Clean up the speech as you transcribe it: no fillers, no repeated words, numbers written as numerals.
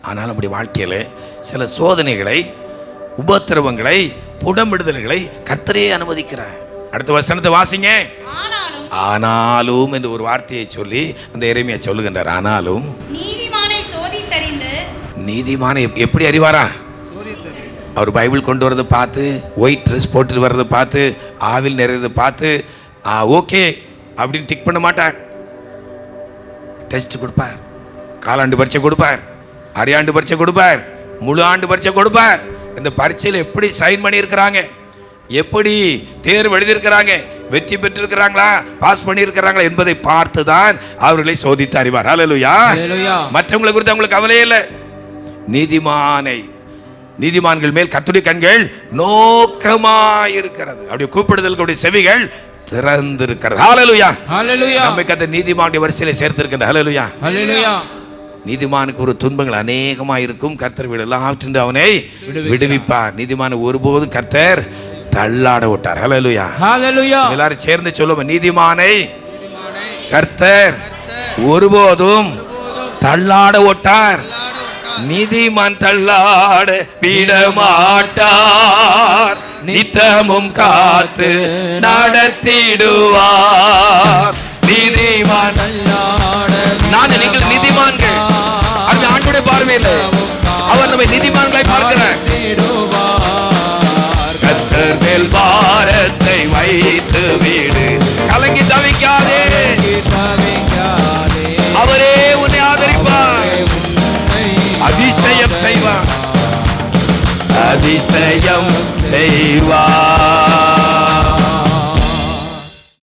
ஆனால் நம்முடைய வாழ்க்கையில் சில சோதனைகளை, உபத்திரவங்களை, புடமிடுதல்களை கர்த்தரே அனுமதிக்கிறார். அடுத்த வசனத்தை வாசிங்க. ஆனாலும் என்று ஒரு வார்த்தையை சொல்லி அந்த எரேமியா சொல்லுகின்றார். ஆனாலும் நீதிமானை சோதித்தறிந்து. நீதிமானை எப்படி அறிவாரா? அவர் பைபிள் கொண்டு வரதை பார்த்து, ஒயிட் ட்ரெஸ் போட்டு வர்றதை பார்த்து, ஆவில் நிறையதை பார்த்து ஓகே அப்படின்னு டிக் பண்ண மாட்டார். டெஸ்ட் கொடுப்பார், காலாண்டு பரீட்சை கொடுப்பார், அரையாண்டு பரீட்சை கொடுப்பார், முழு ஆண்டு பரீட்சை கொடுப்பார். இந்த பரீட்சையில் எப்படி சைன் பண்ணியிருக்கிறாங்க, எப்படி தேர்வு எழுதியிருக்கிறாங்க, வெற்றி பெற்றிருக்கிறாங்களா, பாஸ் பண்ணியிருக்கிறாங்களா என்பதை பார்த்து தான் அவர்களை சோதித்து அறிவார். ஹல்லேலூயா. மற்றவங்களை குறித்து அவங்களுக்கு கவலையே இல்லை. நீதிமான்கள் மேல் கர்த்தருடைய கண்கள் நோக்கமாயிருக்கிறது. அப்படி கூப்பிடுதலுடைய செவிகள் திறந்திருக்கிறது. ஹல்லேலூயா. நம்மை கர்த்தர் நீதிமானுடைய வரிசையில சேர்த்திருக்கின்றார். ஹல்லேலூயா. நீதிமானுக்கு ஒரு துன்பங்கள் அநேகமாக இருக்கும். கர்த்தர் எல்லாவற்றிலிருந்து அவனை விடுவிப்பார். நீதிமான ஒருபோதும் கர்த்தர் தள்ளாட விட்டார். ஹல்லேலூயா. எல்லாரும் சேர்ந்து சொல்லுவோம், நீதிமானை கர்த்தர் ஒருபோதும் தள்ளாட விட்டார். நீதிமான் தள்ளாட விடமாட்டார், நித்தமும் காத்து நடத்திடுவார். நீதிமான் நான் நீங்கள் நீதிமான்கள். அந்த ஆண்டுடைய பார்வையில் அவர் நம்மை நீதிமான்களை பார்க்கிறார். கர்த்தர் மேல் பாரத்தை வைத்து வீடு கலங்கி தவி